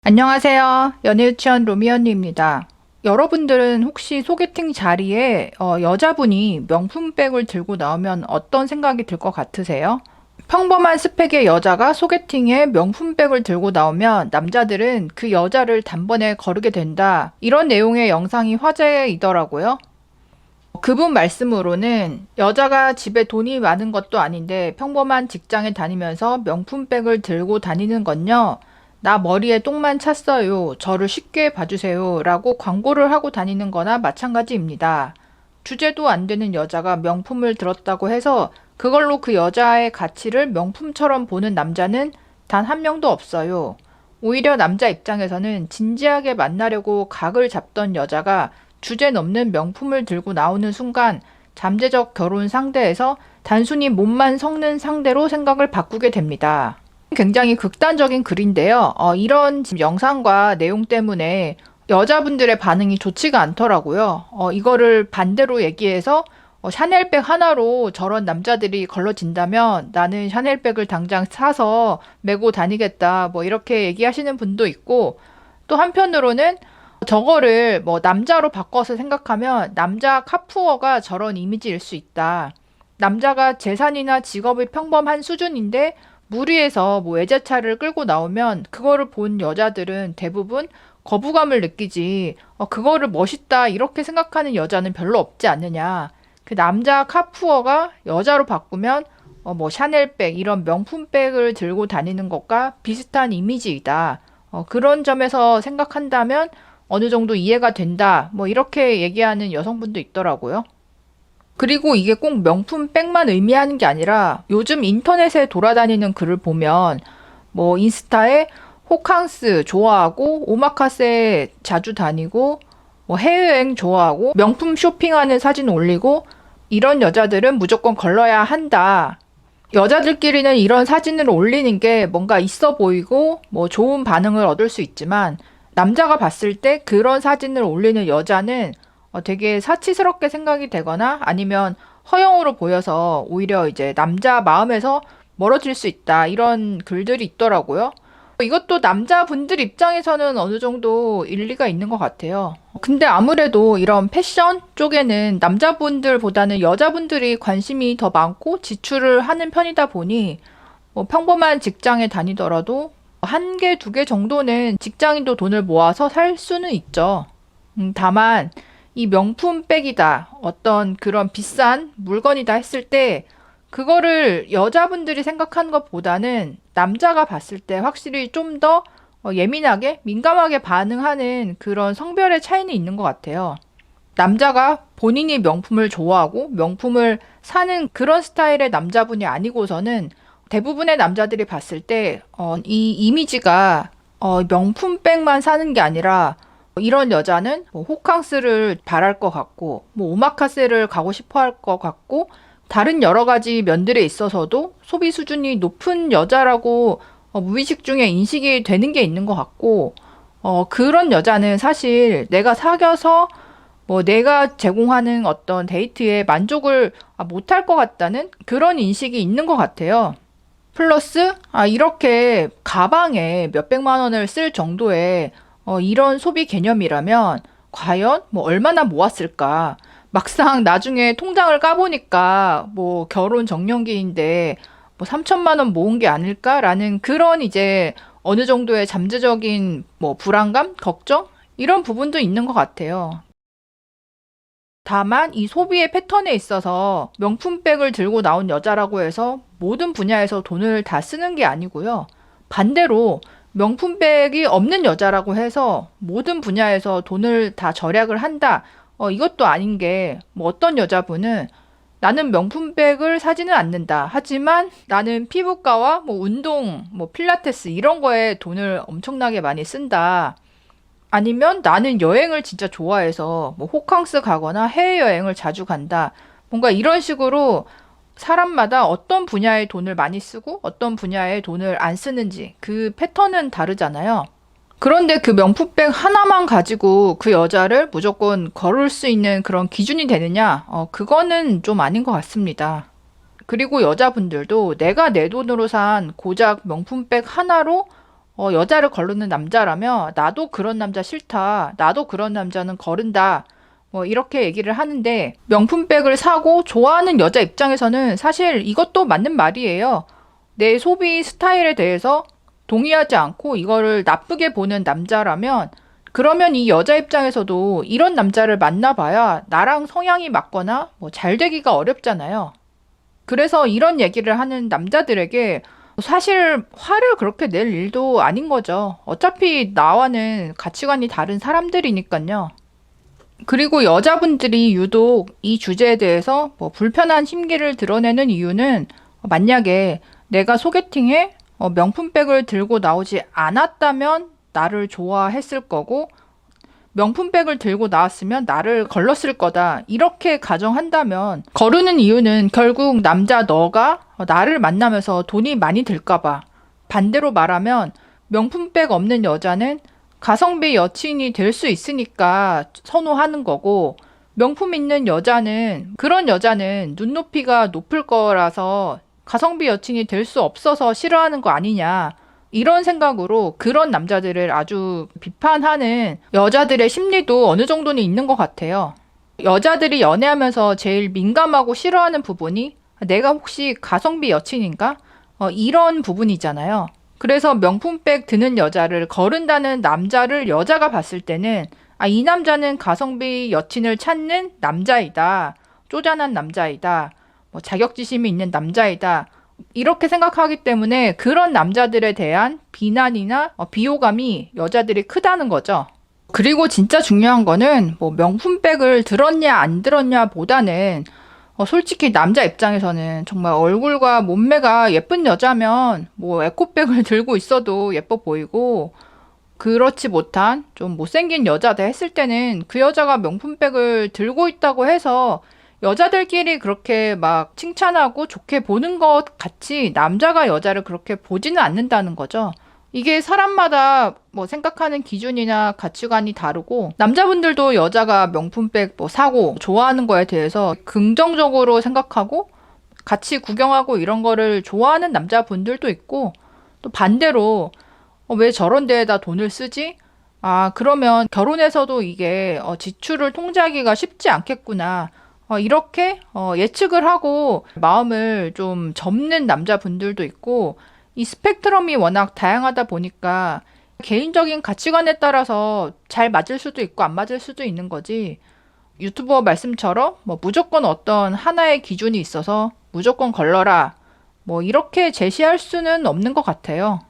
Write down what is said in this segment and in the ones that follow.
안녕하세요. 연애유치원 로미언니입니다. 여러분들은 혹시 소개팅 자리에 여자분이 명품백을 들고 나오면 어떤 생각이 들 것 같으세요? 평범한 스펙의 여자가 소개팅에 명품백을 들고 나오면 남자들은 그 여자를 단번에 거르게 된다. 이런 내용의 영상이 화제이더라고요. 그분 말씀으로는 여자가 집에 돈이 많은 것도 아닌데 평범한 직장에 다니면서 명품백을 들고 다니는 건요. 나 머리에 똥만 찼어요. 저를 쉽게 봐주세요. 라고 광고를 하고 다니는 거나 마찬가지입니다. 주제도 안 되는 여자가 명품을 들었다고 해서 그걸로 그 여자의 가치를 명품처럼 보는 남자는 단 한 명도 없어요. 오히려 남자 입장에서는 진지하게 만나려고 각을 잡던 여자가 주제 넘는 명품을 들고 나오는 순간 잠재적 결혼 상대에서 단순히 몸만 섞는 상대로 생각을 바꾸게 됩니다. 굉장히 극단적인 글인데요. 이런 영상과 내용 때문에 여자분들의 반응이 좋지가 않더라고요. 이거를 반대로 얘기해서 샤넬백 하나로 저런 남자들이 걸러진다면 나는 샤넬백을 당장 사서 메고 다니겠다. 뭐 이렇게 얘기하시는 분도 있고 또 한편으로는 저거를 뭐 남자로 바꿔서 생각하면 남자 카푸어가 저런 이미지일 수 있다. 남자가 재산이나 직업이 평범한 수준인데 무리해서 뭐 외제차를 끌고 나오면 그거를 본 여자들은 대부분 거부감을 느끼지. 그거를 멋있다 이렇게 생각하는 여자는 별로 없지 않느냐. 그 남자 카푸어가 여자로 바꾸면 뭐 샤넬백 이런 명품백을 들고 다니는 것과 비슷한 이미지이다. 그런 점에서 생각한다면 어느 정도 이해가 된다. 뭐 이렇게 얘기하는 여성분도 있더라고요. 그리고 이게 꼭 명품백만 의미하는 게 아니라 요즘 인터넷에 돌아다니는 글을 보면 뭐 인스타에 호캉스 좋아하고 오마카세 자주 다니고 뭐 해외여행 좋아하고 명품 쇼핑하는 사진 올리고 이런 여자들은 무조건 걸러야 한다. 여자들끼리는 이런 사진을 올리는 게 뭔가 있어 보이고 뭐 좋은 반응을 얻을 수 있지만 남자가 봤을 때 그런 사진을 올리는 여자는 되게 사치스럽게 생각이 되거나 아니면 허영으로 보여서 오히려 이제 남자 마음에서 멀어질 수 있다. 이런 글들이 있더라고요. 이것도 남자분들 입장에서는 어느 정도 일리가 있는 것 같아요. 근데 아무래도 이런 패션 쪽에는 남자분들보다는 여자분들이 관심이 더 많고 지출을 하는 편이다 보니 뭐 평범한 직장에 다니더라도 한 개, 두 개 정도는 직장인도 돈을 모아서 살 수는 있죠. 다만 이 명품백이다, 어떤 그런 비싼 물건이다 했을 때 그거를 여자분들이 생각하는 것보다는 남자가 봤을 때 확실히 좀 더 예민하게, 민감하게 반응하는 그런 성별의 차이는 있는 것 같아요. 남자가 본인이 명품을 좋아하고 명품을 사는 그런 스타일의 남자분이 아니고서는 대부분의 남자들이 봤을 때, 이 이미지가, 명품백만 사는 게 아니라, 이런 여자는 뭐 호캉스를 바랄 것 같고, 뭐 오마카세를 가고 싶어 할 것 같고, 다른 여러 가지 면들에 있어서도 소비 수준이 높은 여자라고 무의식 중에 인식이 되는 게 있는 것 같고, 그런 여자는 사실 내가 사귀어서 뭐 내가 제공하는 어떤 데이트에 만족을 못할 것 같다는 그런 인식이 있는 것 같아요. 플러스, 이렇게 가방에 몇백만 원을 쓸 정도의 이런 소비 개념이라면 과연 뭐 얼마나 모았을까? 막상 나중에 통장을 까보니까 뭐 결혼 정년기인데 뭐 3천만 원 모은 게 아닐까라는 그런 이제 어느 정도의 잠재적인 뭐 불안감, 걱정? 이런 부분도 있는 것 같아요. 다만 이 소비의 패턴에 있어서 명품백을 들고 나온 여자라고 해서 모든 분야에서 돈을 다 쓰는 게 아니고요. 반대로 명품백이 없는 여자라고 해서 모든 분야에서 돈을 다 절약을 한다. 이것도 아닌 게 뭐 어떤 여자분은 나는 명품백을 사지는 않는다. 하지만 나는 피부과와 뭐 운동, 뭐 필라테스 이런 거에 돈을 엄청나게 많이 쓴다. 아니면 나는 여행을 진짜 좋아해서 뭐 호캉스 가거나 해외여행을 자주 간다. 뭔가 이런 식으로 사람마다 어떤 분야에 돈을 많이 쓰고 어떤 분야에 돈을 안 쓰는지 그 패턴은 다르잖아요. 그런데 그 명품백 하나만 가지고 그 여자를 무조건 걸을 수 있는 그런 기준이 되느냐? 그거는 좀 아닌 것 같습니다. 그리고 여자분들도 내가 내 돈으로 산 고작 명품백 하나로 여자를 거르는 남자라면 나도 그런 남자 싫다. 나도 그런 남자는 거른다. 뭐 이렇게 얘기를 하는데 명품백을 사고 좋아하는 여자 입장에서는 사실 이것도 맞는 말이에요. 내 소비 스타일에 대해서 동의하지 않고 이거를 나쁘게 보는 남자라면 그러면 이 여자 입장에서도 이런 남자를 만나봐야 나랑 성향이 맞거나 뭐 잘 되기가 어렵잖아요. 그래서 이런 얘기를 하는 남자들에게 사실 화를 그렇게 낼 일도 아닌 거죠. 어차피 나와는 가치관이 다른 사람들이니까요. 그리고 여자분들이 유독 이 주제에 대해서 뭐 불편한 심기를 드러내는 이유는 만약에 내가 소개팅에 명품백을 들고 나오지 않았다면 나를 좋아했을 거고 명품백을 들고 나왔으면 나를 걸렀을 거다. 이렇게 가정한다면 거르는 이유는 결국 남자 너가 나를 만나면서 돈이 많이 들까 봐. 반대로 말하면 명품백 없는 여자는 가성비 여친이 될 수 있으니까 선호하는 거고 명품 있는 여자는 그런 여자는 눈높이가 높을 거라서 가성비 여친이 될 수 없어서 싫어하는 거 아니냐. 이런 생각으로 그런 남자들을 아주 비판하는 여자들의 심리도 어느 정도는 있는 것 같아요. 여자들이 연애하면서 제일 민감하고 싫어하는 부분이 내가 혹시 가성비 여친인가? 이런 부분이잖아요. 그래서 명품백 드는 여자를 거른다는 남자를 여자가 봤을 때는 이 남자는 가성비 여친을 찾는 남자이다. 쪼잔한 남자이다. 뭐 자격지심이 있는 남자이다. 이렇게 생각하기 때문에 그런 남자들에 대한 비난이나 비호감이 여자들이 크다는 거죠. 그리고 진짜 중요한 거는 뭐 명품백을 들었냐 안 들었냐 보다는 솔직히 남자 입장에서는 정말 얼굴과 몸매가 예쁜 여자면 뭐 에코백을 들고 있어도 예뻐 보이고 그렇지 못한 좀 못생긴 여자다 했을 때는 그 여자가 명품백을 들고 있다고 해서 여자들끼리 그렇게 막 칭찬하고 좋게 보는 것 같이 남자가 여자를 그렇게 보지는 않는다는 거죠. 이게 사람마다 뭐 생각하는 기준이나 가치관이 다르고 남자분들도 여자가 명품백 뭐 사고 좋아하는 거에 대해서 긍정적으로 생각하고 같이 구경하고 이런 거를 좋아하는 남자분들도 있고 또 반대로 왜 저런 데에다 돈을 쓰지? 그러면 결혼해서도 이게 지출을 통제하기가 쉽지 않겠구나. 이렇게 예측을 하고 마음을 좀 접는 남자분들도 있고 이 스펙트럼이 워낙 다양하다 보니까 개인적인 가치관에 따라서 잘 맞을 수도 있고 안 맞을 수도 있는 거지. 유튜버 말씀처럼 뭐 무조건 어떤 하나의 기준이 있어서 무조건 걸러라. 뭐 이렇게 제시할 수는 없는 것 같아요.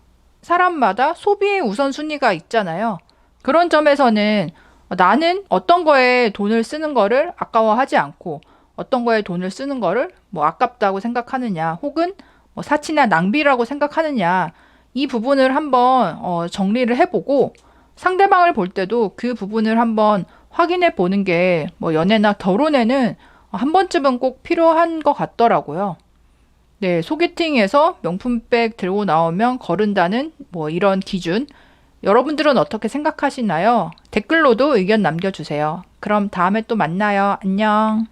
사람마다 소비의 우선순위가 있잖아요. 그런 점에서는 나는 어떤 거에 돈을 쓰는 거를 아까워하지 않고 어떤 거에 돈을 쓰는 거를 뭐 아깝다고 생각하느냐 혹은 뭐 사치나 낭비라고 생각하느냐 이 부분을 한번 정리를 해보고 상대방을 볼 때도 그 부분을 한번 확인해 보는 게 뭐 연애나 결혼에는 한 번쯤은 꼭 필요한 것 같더라고요. 네, 소개팅에서 명품백 들고 나오면 거른다는 뭐 이런 기준 여러분들은 어떻게 생각하시나요? 댓글로도 의견 남겨주세요. 그럼 다음에 또 만나요. 안녕.